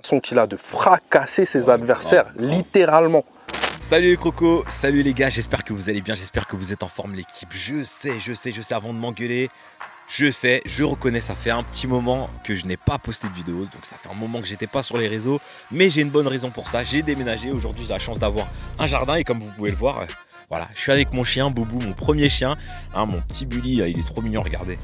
façon qu'il a de fracasser ses adversaires, littéralement. Salut les crocos, salut les gars, j'espère que vous allez bien, j'espère que vous êtes en forme l'équipe. Je sais, avant de m'engueuler, je reconnais, ça fait un petit moment que je n'ai pas posté de vidéo, donc ça fait un moment que j'étais pas sur les réseaux, mais j'ai une bonne raison pour ça, j'ai déménagé, aujourd'hui j'ai la chance d'avoir un jardin et comme vous pouvez le voir, voilà, je suis avec mon chien Boubou, mon premier chien, hein, mon petit Bully, il est trop mignon, regardez.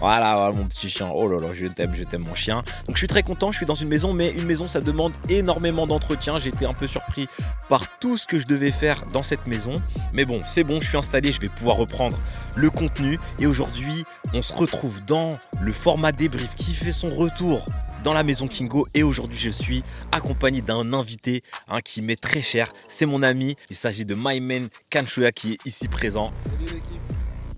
Voilà mon petit chien, oh là là, je t'aime mon chien. Donc je suis très content, je suis dans une maison, mais une maison ça demande énormément d'entretien. J'étais un peu surpris par tout ce que je devais faire dans cette maison. Mais bon, c'est bon, je suis installé, je vais pouvoir reprendre le contenu. Et aujourd'hui, on se retrouve dans le format débrief qui fait son retour dans la maison Kingo. Et aujourd'hui, je suis accompagné d'un invité qui m'est très cher. C'est mon ami, il s'agit de Myman Kanchouya qui est ici présent.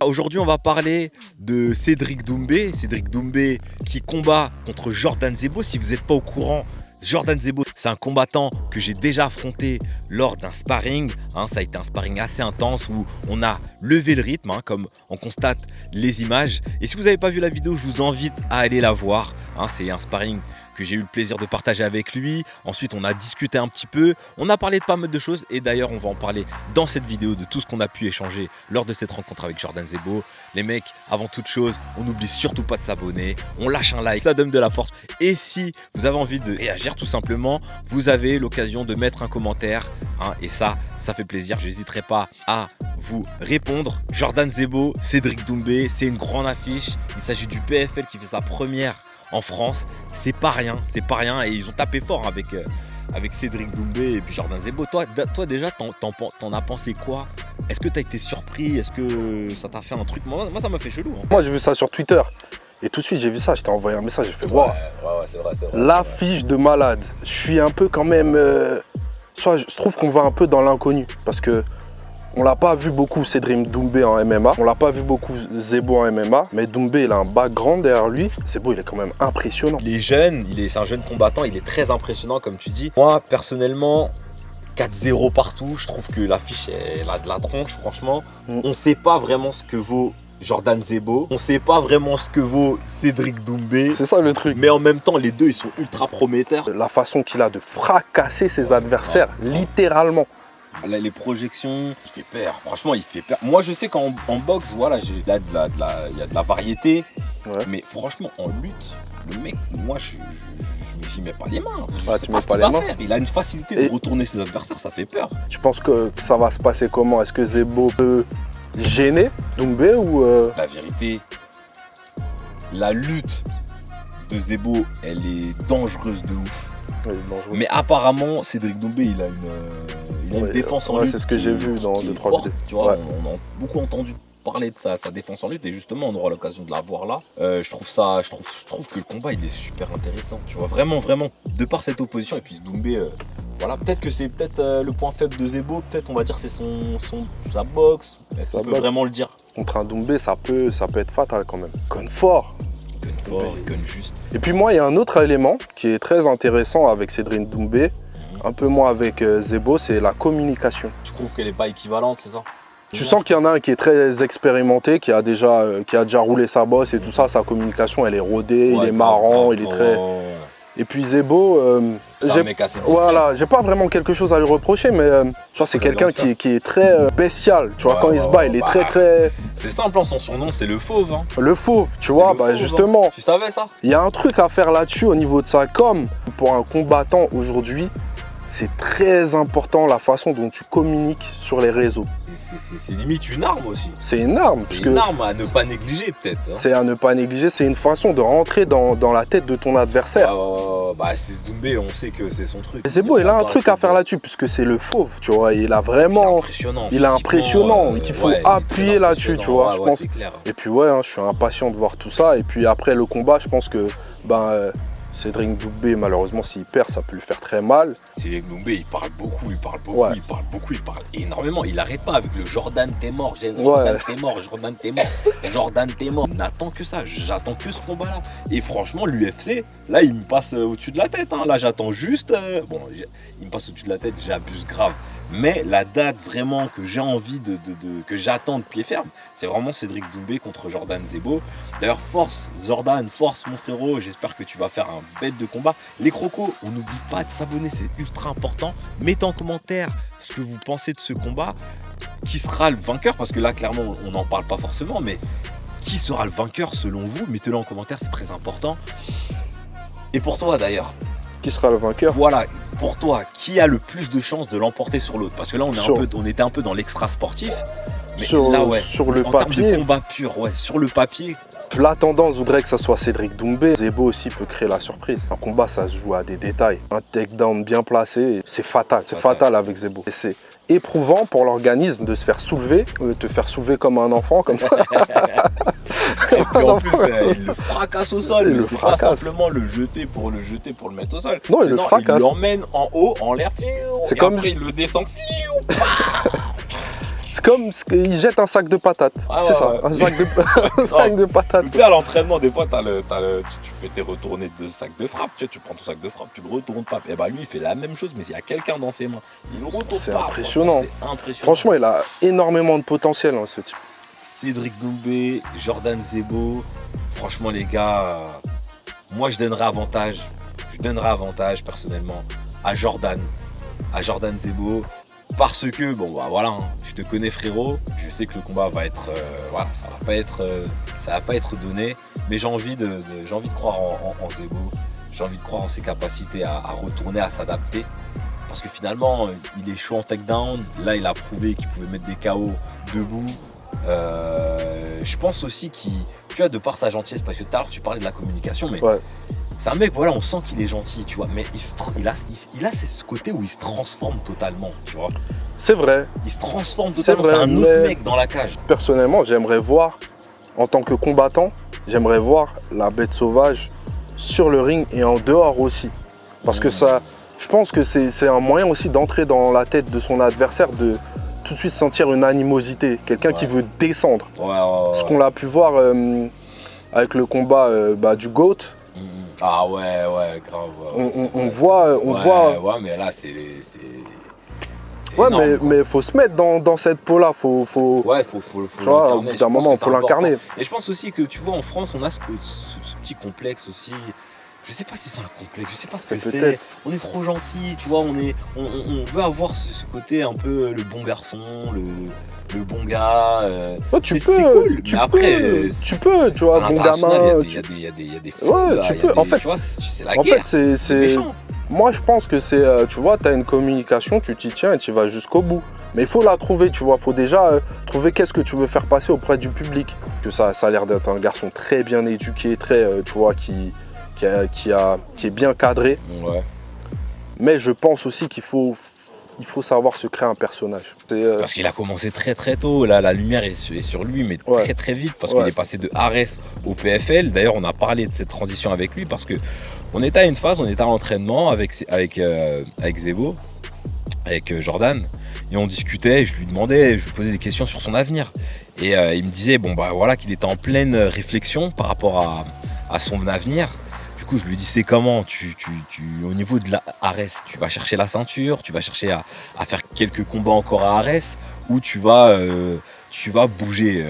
Aujourd'hui, on va parler de Cédric Doumbé. Cédric Doumbé qui combat contre Jordan Zebo. Si vous n'êtes pas au courant, Jordan Zebo, c'est un combattant que j'ai déjà affronté lors d'un sparring. Ça a été un sparring assez intense où on a levé le rythme, comme on constate les images. Et si vous n'avez pas vu la vidéo, je vous invite à aller la voir. C'est un sparring que j'ai eu le plaisir de partager avec lui. Ensuite, on a discuté un petit peu. On a parlé de pas mal de choses. Et d'ailleurs, on va en parler dans cette vidéo de tout ce qu'on a pu échanger lors de cette rencontre avec Jordan Zebo. Les mecs, avant toute chose, on n'oublie surtout pas de s'abonner. On lâche un like, ça donne de la force. Et si vous avez envie de réagir tout simplement, vous avez l'occasion de mettre un commentaire. Et ça fait plaisir. Je n'hésiterai pas à vous répondre. Jordan Zebo, Cédric Doumbé, c'est une grande affiche. Il s'agit du PFL qui fait sa première en France, c'est pas rien et ils ont tapé fort avec Cédric Doumbé et puis Jordan Zebo. Toi déjà t'en as pensé quoi? Est-ce que t'as été surpris? Est-ce que ça t'a fait un truc? Moi ça m'a fait chelou. Moi j'ai vu ça sur Twitter et tout de suite j'ai vu ça, je t'ai envoyé un message, j'ai fait wow, c'est vrai. L'affiche de malade. Je suis un peu quand même, je trouve qu'on va un peu dans l'inconnu parce que on l'a pas vu beaucoup Cédric Doumbé en MMA, on l'a pas vu beaucoup Zebo en MMA, mais Doumbé il a un background derrière lui. Zebo il est quand même impressionnant. Il est jeune, c'est un jeune combattant, il est très impressionnant comme tu dis. Moi personnellement, 4-0 partout, je trouve que l'affiche elle a de la tronche franchement. On sait pas vraiment ce que vaut Jordan Zebo, on sait pas vraiment ce que vaut Cédric Doumbé. C'est ça le truc. Mais en même temps les deux ils sont ultra prometteurs. La façon qu'il a de fracasser ses adversaires, littéralement. Là, les projections, il fait peur. Franchement, il fait peur. Moi, je sais qu'en boxe, voilà, il y a de la variété. Ouais. Mais franchement, en lutte, le mec, moi, j'y mets pas les mains. Tu mets pas les mains. Il a une facilité de retourner ses adversaires, ça fait peur. Tu penses que ça va se passer comment? Est-ce que Zebo peut gêner Doumbé ou La vérité, la lutte de Zebo, elle est dangereuse de ouf. Mais apparemment, Cédric Doumbé, il a une défense en lutte. C'est ce que j'ai vu dans 2-3 vidéos. Tu vois, on a beaucoup entendu parler de sa défense en lutte et justement, on aura l'occasion de la voir là. Je trouve que le combat, il est super intéressant. Tu vois, vraiment, de par cette opposition et puis Doumbé, voilà, peut-être que c'est le point faible de Zebo. Peut-être, on va dire, c'est sa boxe. Est-ce qu'on peut vraiment le dire? Contre un Doumbé, ça peut être fatal quand même. Conne fort. Il conne juste. Et puis moi, il y a un autre élément qui est très intéressant avec Cédric Doumbé, un peu moins avec Zebo, c'est la communication. Tu trouves qu'elle n'est pas équivalente, c'est ça? Tu sens qu'il y en a un qui est très expérimenté, qui a déjà roulé sa bosse et tout ça, sa communication elle est rodée, il est marrant, il est très... Et puis Zebo, j'ai pas vraiment quelque chose à lui reprocher, mais c'est quelqu'un qui est très spécial. Tu vois, quand il se bat, il est très... C'est simple, son surnom c'est le fauve. Le fauve, tu vois, justement. Tu savais ça? Il y a un truc à faire là-dessus au niveau de sa com. Pour un combattant aujourd'hui, c'est très important la façon dont tu communiques sur les réseaux. C'est limite une arme aussi. C'est une arme. C'est une arme à ne pas négliger peut-être. C'est à ne pas négliger, c'est une façon de rentrer dans la tête de ton adversaire. C'est Doumbé, on sait que c'est son truc. Zebo, il a un truc à faire là-dessus, puisque c'est le fauve, tu vois. Il a vraiment... Il est impressionnant, qu'il faut appuyer là-dessus, tu vois, je pense. Et puis je suis impatient de voir tout ça. Et puis après le combat, je pense que... Cédric Doumbé, malheureusement, s'il perd, ça peut lui faire très mal. Cédric Doumbé, il parle beaucoup, il parle énormément. Il n'arrête pas avec le Jordan, t'es mort, Jordan, t'es mort. Jordan, t'es mort. On n'attend que ça. J'attends que ce combat-là. Et franchement, l'UFC, là, il me passe au-dessus de la tête. Hein. Là, j'attends juste. Bon, il me passe au-dessus de la tête, j'abuse grave. Mais la date vraiment que j'ai envie que j'attends de pied ferme, c'est vraiment Cédric Doumbé contre Jordan Zebo. D'ailleurs, force Jordan, force mon frérot. J'espère que tu vas faire un bête de combat. Les crocos, on n'oublie pas de s'abonner, c'est ultra important. Mettez en commentaire ce que vous pensez de ce combat. Qui sera le vainqueur? Parce que là, clairement, on n'en parle pas forcément, mais qui sera le vainqueur selon vous? Mettez-le en commentaire, c'est très important. Et pour toi d'ailleurs, qui sera le vainqueur? Voilà, pour toi, qui a le plus de chances de l'emporter sur l'autre? Parce que là, on était un peu dans l'extra sportif. Mais sur, là, ouais, sur le en papier, termes de combat pur, ouais, sur le papier. La tendance voudrait que ça soit Cédric Doumbé. Zebo aussi peut créer la surprise. Un combat, ça se joue à des détails. Un takedown bien placé, c'est fatal. C'est fatal avec Zebo. Et c'est éprouvant pour l'organisme de se faire soulever, te faire soulever comme un enfant, comme ça. Et puis en plus, il le fracasse au sol. Il ne pas simplement le jeter pour le mettre au sol. Non, il le fracasse. Il l'emmène en haut, en l'air. C'est comme après, il le descend. C'est comme il jette un sac de patates. C'est ça, un sac de patates. Tu sais, à l'entraînement, des fois, tu fais tes retournées de sac de frappe. Tu prends ton sac de frappe, tu le retournes pas. Et bah lui, il fait la même chose, mais il y a quelqu'un dans ses mains. Il le retourne pas. C'est impressionnant. Franchement, il a énormément de potentiel, hein, ce type. Cédric Doumbé, Jordan Zebo. Franchement, les gars, moi, je donnerais avantage personnellement à Jordan Zebo. Parce que, bon, bah voilà, hein, je te connais frérot, je sais que le combat va être, voilà, ça va pas être donné, mais j'ai envie de croire en Zebo, j'ai envie de croire en ses capacités à retourner, à s'adapter, parce que finalement, il est chaud en takedown, là il a prouvé qu'il pouvait mettre des KO debout, je pense aussi tu vois, de par sa gentillesse, parce que tout à l'heure tu parlais de la communication, mais... Ouais. C'est un mec, voilà, on sent qu'il est gentil, tu vois, mais il a ce côté où il se transforme totalement, tu vois. C'est vrai. Il se transforme totalement, c'est un autre mec dans la cage. Personnellement, j'aimerais voir, en tant que combattant, j'aimerais voir la bête sauvage sur le ring et en dehors aussi. Parce que ça, je pense que c'est un moyen aussi d'entrer dans la tête de son adversaire, de tout de suite sentir une animosité, quelqu'un qui veut descendre. Ce qu'on a pu voir avec le combat du GOAT. Ah ouais, grave. On voit. Ouais, mais là, c'est ouais, énorme, mais faut se mettre dans cette peau-là. Ouais, faut tu vois, au bout d'un moment, il faut l'incarner. Et je pense aussi que, tu vois, en France, on a ce petit complexe aussi. Je sais pas si c'est un complexe, je sais pas ce que c'est. On est trop gentil, tu vois, on veut avoir ce côté un peu le bon garçon, le bon gars. Tu peux, tu vois, bon gamin. Il y a des fous, ouais, tu peux. En fait, c'est la guerre. C'est moi, je pense que c'est, tu vois, tu as une communication, tu t'y tiens et tu vas jusqu'au bout. Mais il faut la trouver, tu vois. Il faut déjà trouver qu'est-ce que tu veux faire passer auprès du public. Que ça a l'air d'être un garçon très bien éduqué, très, tu vois, qui est bien cadré. Ouais. Mais je pense aussi qu'il faut savoir se créer un personnage. Parce qu'il a commencé très très tôt, là la lumière est sur lui, mais très très vite, parce qu'il est passé de Ares au PFL. D'ailleurs, on a parlé de cette transition avec lui, parce que on était à une phase, on était à l'entraînement avec Zebo, avec Jordan, et on discutait, je lui posais des questions sur son avenir. Et il me disait, bon bah voilà, qu'il était en pleine réflexion par rapport à son avenir. Du coup, je lui dis, c'est comment au niveau de la Ares, tu vas chercher la ceinture, tu vas chercher à faire quelques combats encore à Ares, ou tu vas bouger.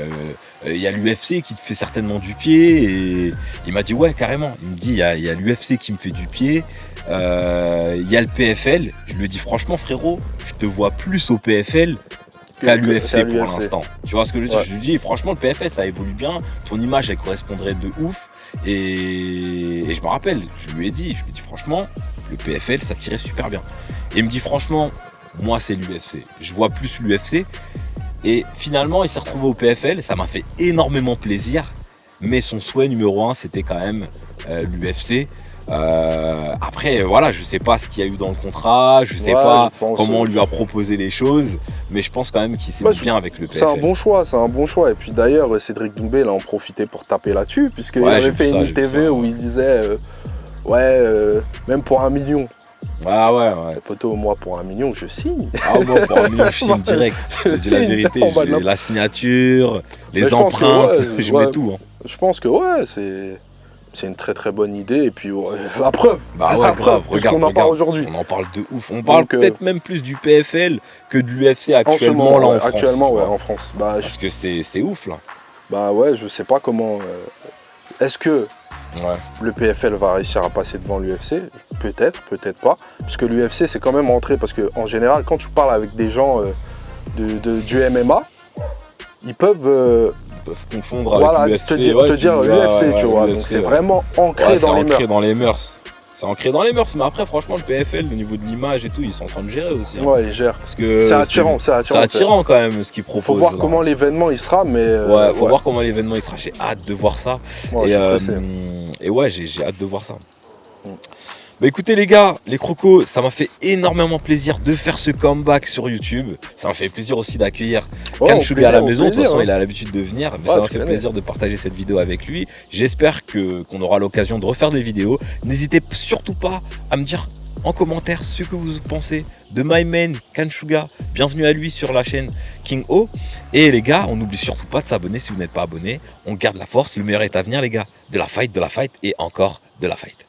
Il y a l'UFC qui te fait certainement du pied, et il m'a dit, ouais, carrément. Il me dit, il y a l'UFC qui me fait du pied, il y a le PFL. Je lui ai dit, franchement, frérot, je te vois plus au PFL qu'à l'UFC pour l'instant. Tu vois ce que je veux dire? Je lui dis, franchement, le PFL, ça évolue bien, ton image, elle correspondrait de ouf. Et je me rappelle, je lui ai dit, franchement, le PFL, ça tirait super bien. Et il me dit, franchement, moi, c'est l'UFC. Je vois plus l'UFC. Et finalement, il s'est retrouvé au PFL. Ça m'a fait énormément plaisir. Mais son souhait numéro 1, c'était quand même l'UFC. Après, voilà, je sais pas ce qu'il y a eu dans le contrat, je sais pas comment on lui a proposé les choses, mais je pense quand même qu'il s'est mis bien avec le PFL. C'est un bon choix. Et puis d'ailleurs, Cédric Doumbé, il a en profité pour taper là-dessus, puisqu'il avait fait une TV où il disait, même pour 1 million, Ah ouais. Poteau, moi pour 1 million, je signe. Ah moi pour 1 million, je signe direct. Je te dis la vérité, j'ai la signature, les empreintes, je mets tout. Hein. Je pense que c'est une très très bonne idée. Et puis la preuve. Bah ouais, grave. Regarde, on en parle aujourd'hui. On en parle de ouf. On parle peut-être même plus du PFL que de l'UFC actuellement là en France. Actuellement, ouais, en France. Parce que c'est ouf là. Bah ouais, je sais pas comment. Est-ce que le PFL va réussir à passer devant l'UFC? Peut-être, peut-être pas. Parce que l'UFC, c'est quand même rentré. Parce qu'en général, quand tu parles avec des gens du MMA, ils peuvent confondre avec l'UFC. te dire l'UFC, tu vois. Donc c'est vraiment ancré dans les mœurs. C'est ancré dans les mœurs, mais après, franchement, le PFL, au niveau de l'image et tout, ils sont en train de gérer aussi. Hein. Ouais, ils gèrent. Parce que c'est attirant quand même ce qu'ils proposent. Faut voir comment l'événement il sera, mais. Faut voir comment l'événement il sera. J'ai hâte de voir ça. Ouais, et ouais, j'ai hâte de voir ça. Bah écoutez les gars, les crocos, ça m'a fait énormément plaisir de faire ce comeback sur YouTube. Ça m'a fait plaisir aussi d'accueillir Khan Sugar à la maison. De toute façon, il a l'habitude de venir, mais ça m'a fait plaisir de partager cette vidéo avec lui. J'espère qu'on aura l'occasion de refaire des vidéos. N'hésitez surtout pas à me dire en commentaire ce que vous pensez de my man Khan Sugar. Bienvenue à lui sur la chaîne King O. Et les gars, on n'oublie surtout pas de s'abonner si vous n'êtes pas abonné. On garde la force, le meilleur est à venir les gars. De la fight et encore de la fight.